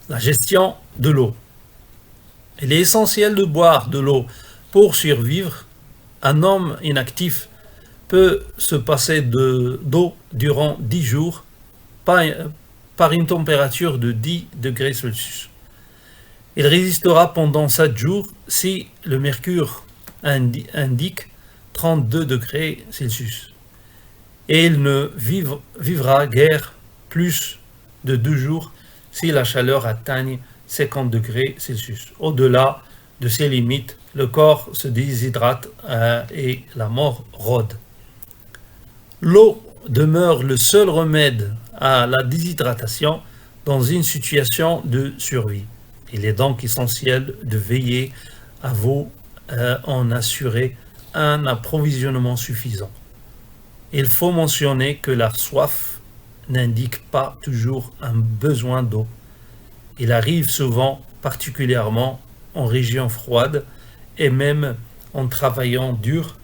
La gestion de l'eau. Il est essentiel de boire de l'eau pour survivre. Un homme inactif peut se passer d'eau durant 10 jours par une température de 10 degrés Celsius. Il résistera pendant 7 jours si le mercure indique 32 degrés Celsius. Et il ne vivra guère plus de 2 jours si la chaleur atteigne 50 degrés Celsius. Au-delà de ces limites, le corps se déshydrate et la mort rôde. L'eau demeure le seul remède à la déshydratation dans une situation de survie. Il est donc essentiel de veiller à vous en assurer un approvisionnement suffisant. Il faut mentionner que la soif n'indique pas toujours un besoin d'eau. Il arrive souvent, particulièrement en région froide et même en travaillant dur,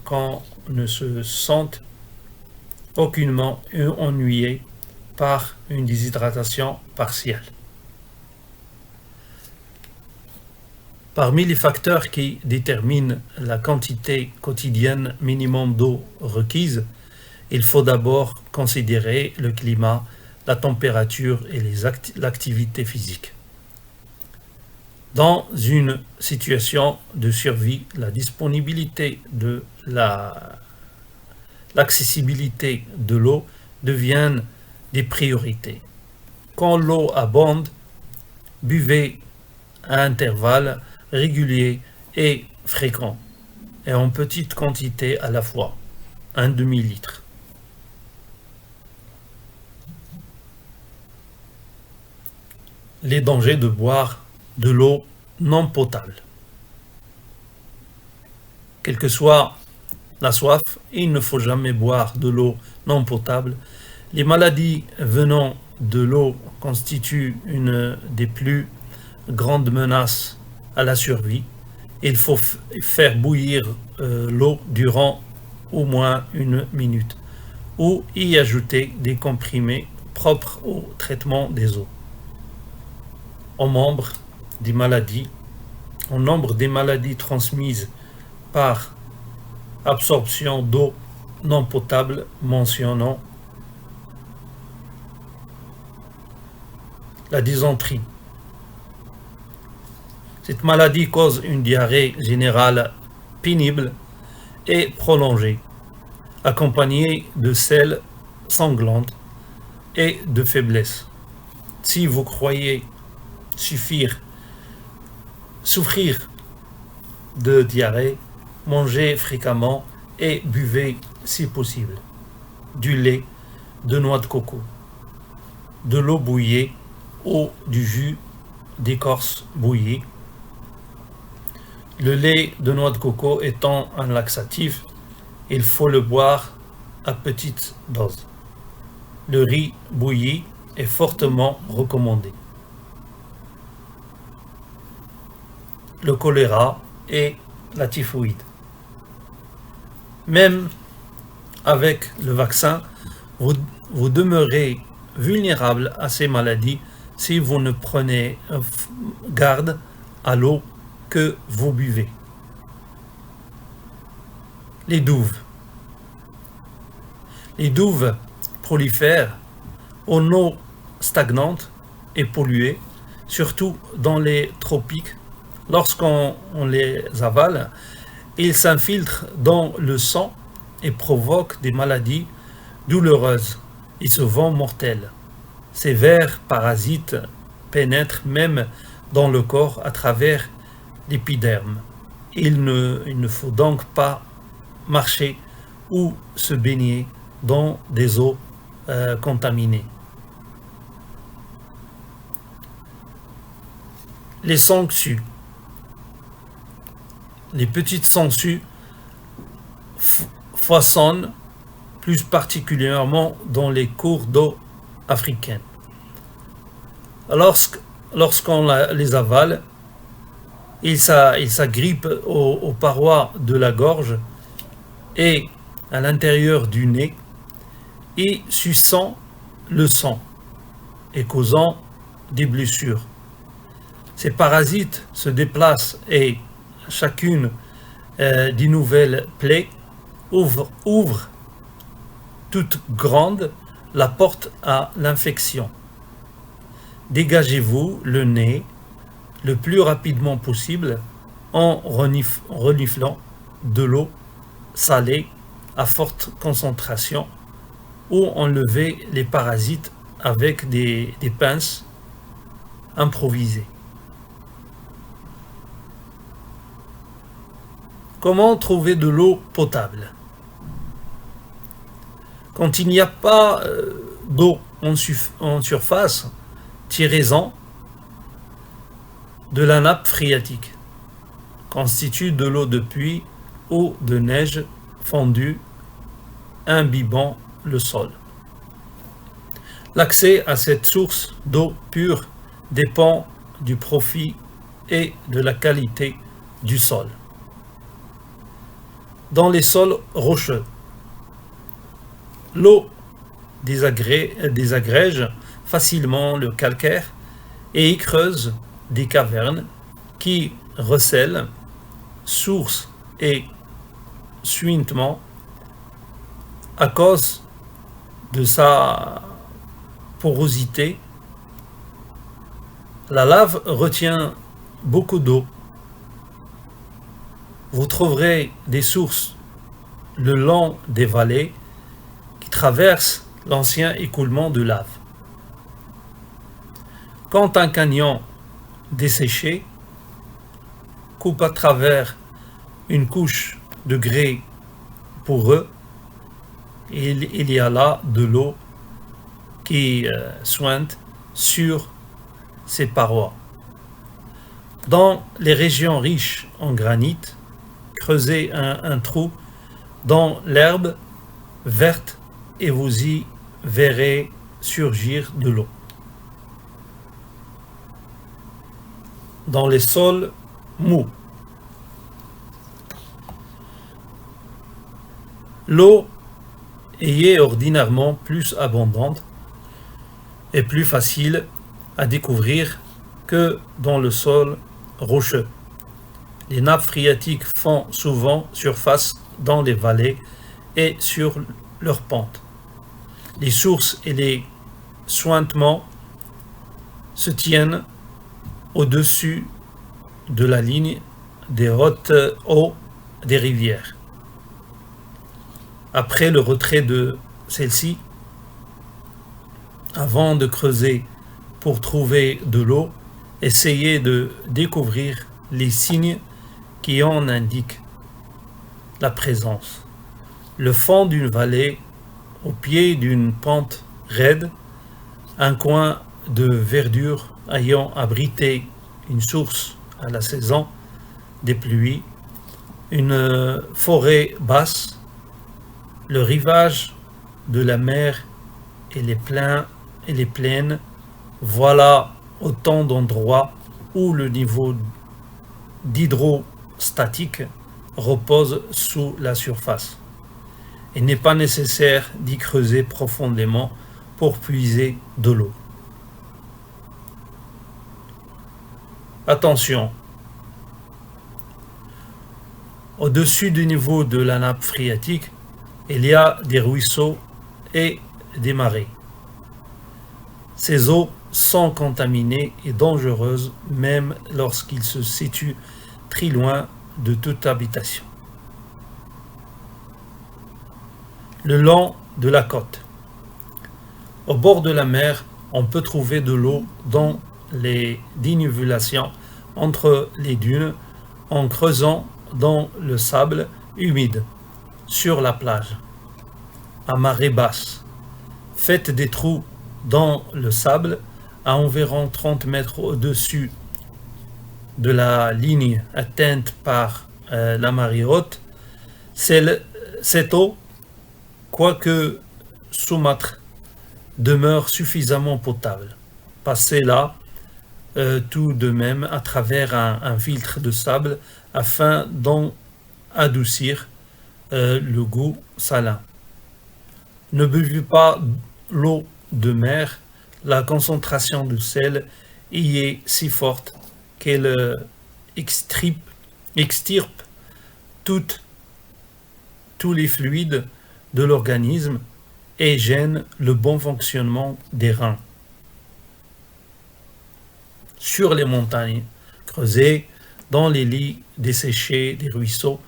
qu'on ne se sente aucunement ennuyé par une déshydratation partielle. Parmi les facteurs qui déterminent la quantité quotidienne minimum d'eau requise, il faut d'abord considérer le climat, la température et l'activité physique. Dans une situation de survie, la disponibilité de l'accessibilité de l'eau deviennent des priorités. Quand l'eau abonde, buvez à intervalles réguliers et fréquents, et en petite quantité à la fois, un demi-litre. Les dangers de boire de l'eau non potable. Quelle que soit la soif, il ne faut jamais boire de l'eau non potable. Les maladies venant de l'eau constituent une des plus grandes menaces à la survie. Il faut faire bouillir l'eau durant au moins 1 minute ou y ajouter des comprimés propres au traitement des eaux. Au nombre des maladies transmises par absorption d'eau non potable, mentionnons la dysenterie. Cette maladie cause une diarrhée générale pénible et prolongée, accompagnée de selles sanglantes et de faiblesse. Si vous croyez souffrir de diarrhée, mangez fréquemment et buvez, si possible, du lait de noix de coco, de l'eau bouillie ou du jus d'écorce bouillie. Le lait de noix de coco étant un laxatif, il faut le boire à petite dose. Le riz bouilli est fortement recommandé. Le choléra et la typhoïde. Même avec le vaccin, vous demeurez vulnérable à ces maladies si vous ne prenez garde à l'eau que vous buvez. Les douves. Les douves prolifèrent en eau stagnante et polluée, surtout dans les tropiques. Lorsqu'on les avale, ils s'infiltrent dans le sang et provoquent des maladies douloureuses et souvent mortelles. Ces vers parasites pénètrent même dans le corps à travers l'épiderme. Il ne faut donc pas marcher ou se baigner dans des eaux contaminées. Les sangsues. Les petites sangsues foisonnent plus particulièrement dans les cours d'eau africaines. Lorsqu'on les avale, ils s'agrippent aux parois de la gorge et à l'intérieur du nez et suçant le sang et causant des blessures Ces parasites se déplacent et chacune des nouvelles plaies ouvre toute grande la porte à l'infection. Dégagez-vous le nez le plus rapidement possible en reniflant de l'eau salée à forte concentration ou enlevez les parasites avec des pinces improvisées. Comment trouver de l'eau potable? Quand il n'y a pas d'eau en surface, tirez-en de la nappe phréatique, constitue de l'eau de pluie ou de neige fondue imbibant le sol. L'accès à cette source d'eau pure dépend du profil et de la qualité du sol. Dans les sols rocheux, l'eau désagrège facilement le calcaire et y creuse des cavernes qui recèlent source et suintement à cause de sa porosité. La lave retient beaucoup d'eau. Vous trouverez des sources le long des vallées qui traversent l'ancien écoulement de lave. Quand un canyon desséché coupe à travers une couche de grès poreux, il y a là de l'eau qui suinte sur ses parois. Dans les régions riches en granit, creusez un trou dans l'herbe verte et vous y verrez surgir de l'eau. Dans les sols mous, l'eau est ordinairement plus abondante et plus facile à découvrir que dans le sol rocheux. Les nappes phréatiques font souvent surface dans les vallées et sur leurs pentes. Les sources et les suintements se tiennent au-dessus de la ligne des hautes eaux des rivières. Après le retrait de celle-ci, avant de creuser pour trouver de l'eau, essayez de découvrir les signes qui en indiquent la présence. Le fond d'une vallée, au pied d'une pente raide, un coin de verdure ayant abrité une source à la saison des pluies, une forêt basse, le rivage de la mer et les plaines, voilà autant d'endroits où le niveau d'hydrostatique repose sous la surface. Il n'est pas nécessaire d'y creuser profondément pour puiser de l'eau. Attention, au-dessus du niveau de la nappe phréatique, il y a des ruisseaux et des marais. Ces eaux sont contaminées et dangereuses même lorsqu'ils se situent très loin de toute habitation. Le long de la côte. Au bord de la mer, on peut trouver de l'eau dans les dénivelations entre les dunes en creusant dans le sable humide sur la plage. À marée basse, faites des trous dans le sable à environ 30 mètres au-dessus de la ligne atteinte par la marée haute. Cette eau, quoique saumâtre, demeure suffisamment potable. Passez-la tout de même à travers un filtre de sable afin d'en adoucir le goût salin. Ne buvez pas l'eau de mer, la concentration de sel y est si forte qu'elle extirpe tous les fluides de l'organisme et gêne le bon fonctionnement des reins. Sur les montagnes creusées, dans les lits desséchés des ruisseaux,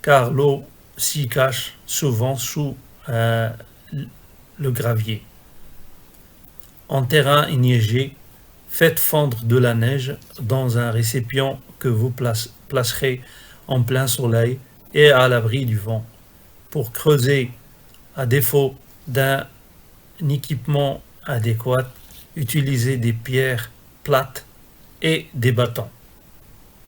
car l'eau s'y cache souvent sous le gravier. En terrain enneigé, faites fondre de la neige dans un récipient que vous placerez en plein soleil et à l'abri du vent. Pour creuser, à défaut d'un équipement adéquat, utilisez des pierres plates et des bâtons.